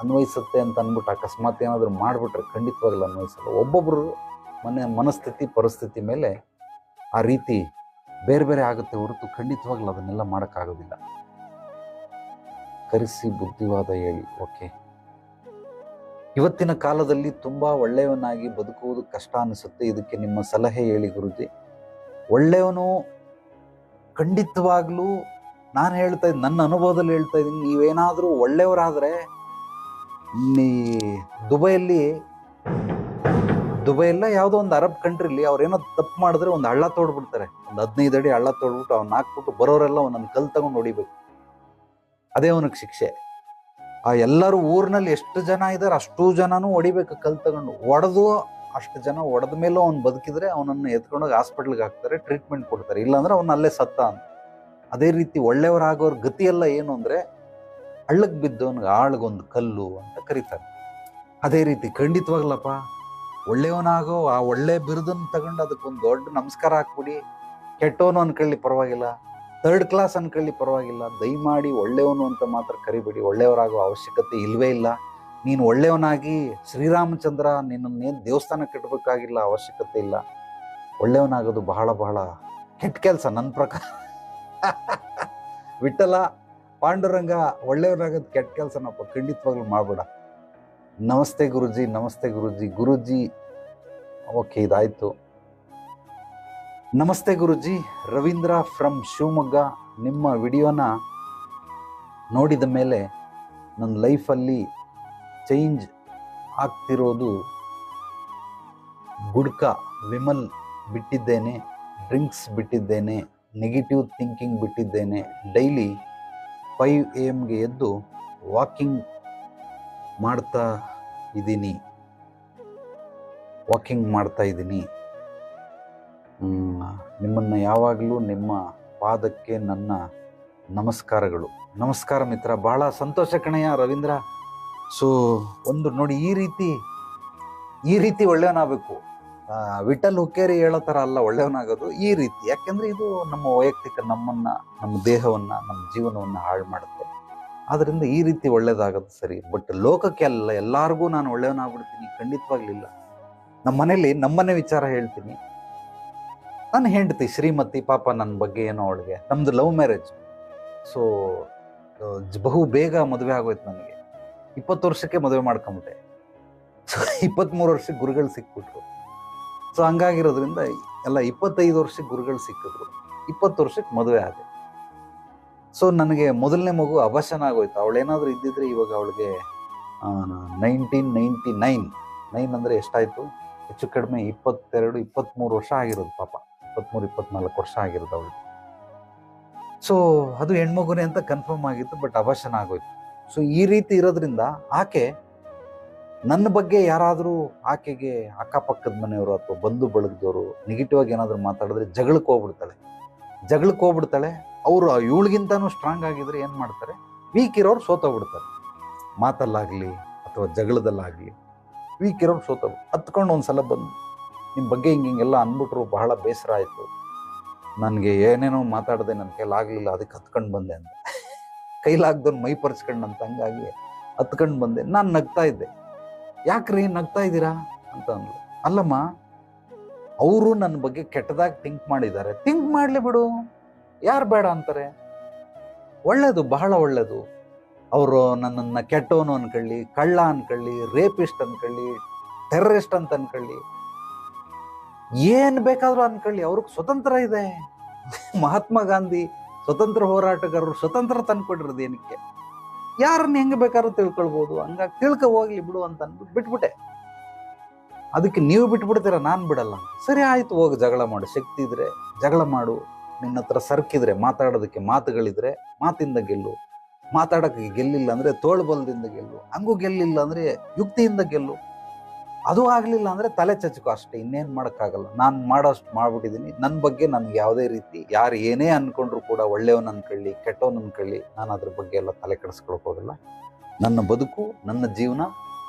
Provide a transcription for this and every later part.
ಅನ್ವಯಿಸುತ್ತೆ ಅಂತ ಅಂದ್ಬಿಟ್ಟು ಅಕಸ್ಮಾತ್ ಏನಾದರೂ ಮಾಡಿಬಿಟ್ರೆ ಖಂಡಿತವಾಗ್ಲೂ ಅನ್ವಯಿಸಲ್ಲ. ಒಬ್ಬೊಬ್ಬರು ಮನಸ್ಥಿತಿ ಪರಿಸ್ಥಿತಿ ಮೇಲೆ ಆ ರೀತಿ ಬೇರೆ ಬೇರೆ ಆಗುತ್ತೆ ಹೊರತು ಖಂಡಿತವಾಗ್ಲೂ ಅದನ್ನೆಲ್ಲ ಮಾಡೋಕ್ಕಾಗೋದಿಲ್ಲ. ಕರೆಸಿ ಬುದ್ಧಿವಾದ ಹೇಳಿ. ಓಕೆ, ಇವತ್ತಿನ ಕಾಲದಲ್ಲಿ ತುಂಬ ಒಳ್ಳೆಯವನಾಗಿ ಬದುಕುವುದು ಕಷ್ಟ ಅನಿಸುತ್ತೆ. ಇದಕ್ಕೆ ನಿಮ್ಮ ಸಲಹೆ ಹೇಳಿ ಗುರುಜಿ. ಒಳ್ಳೆಯವನು ಖಂಡಿತವಾಗ್ಲೂ ನಾನು ಹೇಳ್ತಾ ಇದ್ದೀನಿ, ನನ್ನ ಅನುಭವದಲ್ಲಿ ಹೇಳ್ತಾ ಇದ್ದೀನಿ, ನೀವೇನಾದರೂ ಒಳ್ಳೆಯವರಾದರೆ ದುಬೈಯಲ್ಲ ಯಾವುದೋ ಒಂದು ಅರಬ್ ಕಂಟ್ರಿಲಿ ಅವ್ರೇನೋ ತಪ್ಪು ಮಾಡಿದ್ರೆ ಒಂದು ಹಳ್ಳ ತೋಡ್ಬಿಡ್ತಾರೆ. ಒಂದು 15 ಅಡಿ ಹಳ್ಳ ತೋಡ್ಬಿಟ್ಟು ಅವ್ನು ಹಾಕ್ಬಿಟ್ಟು ಬರೋರೆಲ್ಲ ಒಂದೊಂದು ಕಲ್ಲು ತಗೊಂಡು ಹೊಡಿಬೇಕು. ಅದೇ ಅವನಿಗೆ ಶಿಕ್ಷೆ. ಆ ಎಲ್ಲರೂ ಊರಿನಲ್ಲಿ ಎಷ್ಟು ಜನ ಇದ್ದಾರೆ ಅಷ್ಟು ಜನನೂ ಹೊಡಿಬೇಕು ಕಲ್ಲು ತಗೊಂಡು. ಹೊಡೆದು ಅಷ್ಟು ಜನ ಹೊಡೆದ ಮೇಲೂ ಅವ್ನು ಬದುಕಿದ್ರೆ ಅವನನ್ನು ಎತ್ಕೊಂಡೋಗಿ ಹಾಸ್ಪಿಟ್ಲಿಗೆ ಹಾಕ್ತಾರೆ, ಟ್ರೀಟ್ಮೆಂಟ್ ಕೊಡ್ತಾರೆ. ಇಲ್ಲಾಂದ್ರೆ ಅವ್ನು ಅಲ್ಲೇ ಸತ್ತ ಅಂತ. ಅದೇ ರೀತಿ ಒಳ್ಳೆಯವರಾಗೋರ್ ಗತಿಯೆಲ್ಲ ಏನು ಅಂದರೆ ಹಳ್ಳಕ್ಕೆ ಬಿದ್ದವನಿಗೆ ಆಳ್ಗೊಂದು ಕಲ್ಲು ಅಂತ ಕರೀತಾರೆ. ಅದೇ ರೀತಿ ಖಂಡಿತವಾಗ್ಲಪ್ಪ ಒಳ್ಳೆಯವನಾಗೋ ಆ ಒಳ್ಳೆ ಬಿರುದನ್ನು ತಗೊಂಡು ಅದಕ್ಕೊಂದು ದೊಡ್ಡ ನಮಸ್ಕಾರ ಹಾಕ್ಬಿಡಿ. ಕೆಟ್ಟವನು ಅನ್ಕೊಳ್ಳಿ ಪರವಾಗಿಲ್ಲ, 3rd ಕ್ಲಾಸ್ ಅನ್ಕೊಳ್ಳಿ ಪರವಾಗಿಲ್ಲ, ದಯಮಾಡಿ ಒಳ್ಳೆಯವನು ಅಂತ ಮಾತ್ರ ಕರಿಬೇಡಿ. ಒಳ್ಳೆಯವರಾಗೋ ಅವಶ್ಯಕತೆ ಇಲ್ಲವೇ ಇಲ್ಲ. ನೀನು ಒಳ್ಳೆಯವನಾಗಿ ಶ್ರೀರಾಮಚಂದ್ರ ನಿನ್ನನ್ನೇನು ದೇವಸ್ಥಾನ ಕಟ್ಟಬೇಕಾಗಿಲ್ಲ, ಅವಶ್ಯಕತೆ ಇಲ್ಲ. ಒಳ್ಳೆಯವನಾಗೋದು ಬಹಳ ಬಹಳ ಕೆಟ್ಟ ಕೆಲಸ ನನ್ನ ಪ್ರಕಾರ. ವಿಠಲ ಪಾಂಡುರಂಗ ಒಳ್ಳೆಯವನಾಗೋದು ಕೆಟ್ಟ ಕೆಲಸನಪ್ಪ, ಖಂಡಿತವಾಗ್ಲೂ ಮಾಡಬೇಡ. ನಮಸ್ತೆ ಗುರುಜಿ. ನಮಸ್ತೆ ಗುರುಜಿ. ಗುರುಜಿ ಓಕೆ, ಇದಾಯಿತು. ನಮಸ್ತೆ ಗುರುಜಿ. ರವೀಂದ್ರ ಫ್ರಮ್ ಶಿವಮೊಗ್ಗ. ನಿಮ್ಮ ವಿಡಿಯೋನ ನೋಡಿದ ಮೇಲೆ ನನ್ನ ಲೈಫಲ್ಲಿ ಚೇಂಜ್ ಆಗ್ತಿರೋದು. ಗುಡ್ಕಾ ವಿಮಲ್ ಬಿಟ್ಟಿದ್ದೇನೆ, ಡ್ರಿಂಕ್ಸ್ ಬಿಟ್ಟಿದ್ದೇನೆ, ನೆಗೆಟಿವ್ ಥಿಂಕಿಂಗ್ ಬಿಟ್ಟಿದ್ದೇನೆ. ಡೈಲಿ 5 AM ಎದ್ದು ವಾಕಿಂಗ್ ಮಾಡ್ತಾ ಇದ್ದೀನಿ. ನಿಮ್ಮನ್ನು ಯಾವಾಗಲೂ ನಿಮ್ಮ ಪಾದಕ್ಕೆ ನನ್ನ ನಮಸ್ಕಾರಗಳು. ನಮಸ್ಕಾರ ಮಿತ್ರ, ಬಹಳ ಸಂತೋಷ ಕಣಯ್ಯ ರವೀಂದ್ರ. ಸೊ ಒಂದು ನೋಡಿ, ಈ ರೀತಿ ಒಳ್ಳೆಯವನಾಗಬೇಕು. ವಿಠಲ್ ಹುಕ್ಕೇರಿ ಹೇಳೋ ಥರ ಅಲ್ಲ ಒಳ್ಳೆಯವನಾಗೋದು, ಈ ರೀತಿ. ಯಾಕೆಂದರೆ ಇದು ನಮ್ಮ ವೈಯಕ್ತಿಕ, ನಮ್ಮ ದೇಹವನ್ನು, ನಮ್ಮ ಜೀವನವನ್ನು ಹಾಳು ಮಾಡುತ್ತೆ. ಆದ್ದರಿಂದ ಈ ರೀತಿ ಒಳ್ಳೇದಾಗೋದು ಸರಿ. ಬಟ್ ಲೋಕಕ್ಕೆ ಅಲ್ಲ, ಎಲ್ಲರಿಗೂ ನಾನು ಒಳ್ಳೆಯವನಾಗ್ಬಿಡ್ತೀನಿ ಖಂಡಿತವಾಗ್ಲಿಲ್ಲ. ನಮ್ಮನೆ ವಿಚಾರ ಹೇಳ್ತೀನಿ. ನನ್ನ ಹೆಂಡತಿ ಶ್ರೀಮತಿ ಪಾಪ ನನ್ನ ಬಗ್ಗೆ ಏನೋ, ಅವಳಿಗೆ ನಮ್ಮದು ಲವ್ ಮ್ಯಾರೇಜ್. ಸೊ ಬಹು ಬೇಗ ಮದುವೆ ಆಗೋಯ್ತು ನನಗೆ. 20 ವರ್ಷಕ್ಕೆ ಮದುವೆ ಮಾಡ್ಕೊಂಬಿಟ್ಟೆ. ಸೊ 23 ವರ್ಷಕ್ಕೆ ಗುರುಗಳು ಸಿಕ್ಬಿಟ್ರು. ಸೊ ಹಂಗಾಗಿರೋದ್ರಿಂದ ಎಲ್ಲ 25 ವರ್ಷಕ್ಕೆ ಗುರುಗಳು ಸಿಕ್ಕಿದ್ರು, 20 ವರ್ಷಕ್ಕೆ ಮದುವೆ ಆದೆ. ಸೊ ನನಗೆ ಮೊದಲನೇ ಮಗು ಅಬಾರ್ಷನ್ ಆಗೋಯ್ತು. ಅವಳೇನಾದರೂ ಇದ್ದಿದ್ರೆ ಇವಾಗ ಅವಳಿಗೆ 1999 ಅಂದರೆ ಎಷ್ಟಾಯಿತು, ಹೆಚ್ಚು ಕಡಿಮೆ 22-23 ವರ್ಷ ಆಗಿರೋದು ಪಾಪ. 23-24 ವರ್ಷ ಆಗಿರೋದು ಅವಳಿಗೆ. ಸೊ ಅದು ಹೆಣ್ಮಗುನೇ ಅಂತ ಕನ್ಫರ್ಮ್ ಆಗಿತ್ತು, ಬಟ್ ಅಬಾರ್ಷನ್ ಆಗೋಯ್ತು. ಸೊ ಈ ರೀತಿ ಇರೋದ್ರಿಂದ ಆಕೆ ನನ್ನ ಬಗ್ಗೆ ಯಾರಾದರೂ ಆಕೆಗೆ ಅಕ್ಕಪಕ್ಕದ ಮನೆಯವರು ಅಥವಾ ಬಂಧು ಬಳಗದವರು ನೆಗೆಟಿವ್ ಆಗಿ ಏನಾದರೂ ಮಾತಾಡಿದ್ರೆ ಜಗಳಕ್ಕೆ ಹೋಗ್ಬಿಡ್ತಾಳೆ. ಅವರು ಇವಳಿಗಿಂತನೂ ಸ್ಟ್ರಾಂಗ್ ಆಗಿದ್ರೆ ಏನು ಮಾಡ್ತಾರೆ, ವೀಕ್ ಇರೋರು ಸೋತೋಗ್ಬಿಡ್ತಾರೆ. ಮಾತಲ್ಲಾಗಲಿ ಅಥವಾ ಜಗಳದಲ್ಲಾಗಲಿ ವೀಕ್ ಇರೋರು ಹತ್ಕೊಂಡು ಒಂದ್ಸಲ ಬಂದು ನಿಮ್ಮ ಬಗ್ಗೆ ಹಿಂಗೆಲ್ಲ ಅಂದ್ಬಿಟ್ರು, ಬಹಳ ಬೇಸರ ಆಯಿತು ನನಗೆ, ಏನೇನೋ ಮಾತಾಡಿದೆ, ನನ್ನ ಕೈಲಾಗಲಿಲ್ಲ, ಅದಕ್ಕೆ ಹತ್ಕೊಂಡು ಬಂದೆ ಅಂತ. ಕೈಲಾಗ್ದವ್ನು ಮೈ ಪರ್ಚ್ಕೊಂಡು ಅಂತ, ಹಂಗಾಗಿ ಹತ್ಕೊಂಡು ಬಂದೆ. ನಾನು ನಗ್ತಾ ಇದ್ದೆ. ಯಾಕ್ರಿ ನಗ್ತಾ ಇದ್ದೀರಾ ಅಂತ ಅಂದ್ಲು. ಅಲ್ಲಮ್ಮ, ಅವರು ನನ್ನ ಬಗ್ಗೆ ಕೆಟ್ಟದಾಗಿ ಥಿಂಕ್ ಮಾಡಿದ್ದಾರೆ, ಥಿಂಕ್ ಮಾಡಲಿ ಬಿಡು, ಯಾರು ಬೇಡ ಅಂತಾರೆ. ಒಳ್ಳೇದು, ಬಹಳ ಒಳ್ಳೇದು. ಅವರು ನನ್ನನ್ನು ಕೆಟ್ಟವನು ಅನ್ಕೊಳ್ಳಿ, ಕಳ್ಳ ಅನ್ಕೊಳ್ಳಿ, ರೇಪಿಸ್ಟ್ ಅನ್ಕೊಳ್ಳಿ, ಟೆರರಿಸ್ಟ್ ಅಂತ ಅನ್ಕೊಳ್ಳಿ, ಏನು ಬೇಕಾದರೂ ಅನ್ಕೊಳ್ಳಿ, ಅವ್ರಿಗೆ ಸ್ವತಂತ್ರ ಇದೆ. ಮಹಾತ್ಮ ಗಾಂಧಿ ಸ್ವತಂತ್ರ ಹೋರಾಟಗಾರರು ಸ್ವತಂತ್ರ ತಂದ್ಕೊಟ್ಟಿರೋದು ಏನಕ್ಕೆ? ಯಾರನ್ನ ಹೆಂಗೆ ಬೇಕಾದ್ರೂ ತಿಳ್ಕೊಳ್ಬೋದು, ಹಂಗಾಗಿ ಹೋಗ್ಲಿ ಬಿಡು ಅಂತ ಅಂದ್ಬಿಟ್ಟು ಬಿಟ್ಬಿಟ್ಟೆ. ಅದಕ್ಕೆ ನೀವು ಬಿಟ್ಬಿಡ್ತೀರ, ನಾನು ಬಿಡಲ್ಲ. ಸರಿ ಆಯ್ತು, ಹೋಗಿ ಜಗಳ ಮಾಡು, ಶಕ್ತಿ ಇದ್ರೆ ಜಗಳ ಮಾಡು, ನಿನ್ನ ಹತ್ರ ಸರ್ಕಿದ್ರೆ, ಮಾತಾಡೋದಕ್ಕೆ ಮಾತುಗಳಿದ್ರೆ ಮಾತಿಂದ ಗೆಲ್ಲು, ಮಾತಾಡೋಕ್ಕೆ ಗೆಲ್ಲಿಲ್ಲ ಅಂದರೆ ತೋಳ್ಬಲದಿಂದ ಗೆಲ್ಲು, ಹಂಗೂ ಗೆಲ್ಲಿಲ್ಲ ಅಂದರೆ ಯುಕ್ತಿಯಿಂದ ಗೆಲ್ಲು, ಅದು ಆಗಲಿಲ್ಲ ಅಂದರೆ ತಲೆ ಚಚ್ಚಕೋ, ಅಷ್ಟೇ, ಇನ್ನೇನು ಮಾಡೋಕ್ಕಾಗಲ್ಲ. ನಾನು ಮಾಡೋಷ್ಟು ಮಾಡ್ಬಿಟ್ಟಿದ್ದೀನಿ. ನನ್ನ ಬಗ್ಗೆ ನನಗೆ ಯಾವುದೇ ರೀತಿ ಯಾರು ಏನೇ ಅಂದ್ಕೊಂಡ್ರು ಕೂಡ, ಒಳ್ಳೆಯವನು ಅನ್ಕೊಳ್ಳಿ, ಕೆಟ್ಟವನು ಅನ್ಕೊಳ್ಳಿ, ನಾನು ಅದ್ರ ಬಗ್ಗೆ ಎಲ್ಲ ತಲೆ ಕೆಡಿಸ್ಕೊಳಕ್ಕೆ ಹೋಗಲ್ಲ. ನನ್ನ ಬದುಕು, ನನ್ನ ಜೀವನ,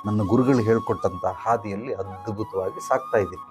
ನನ್ನ ಗುರುಗಳು ಹೇಳ್ಕೊಟ್ಟಂಥ ಹಾದಿಯಲ್ಲಿ ಅದ್ಭುತವಾಗಿ ಸಾಕ್ತಾ ಇದ್ದೀನಿ.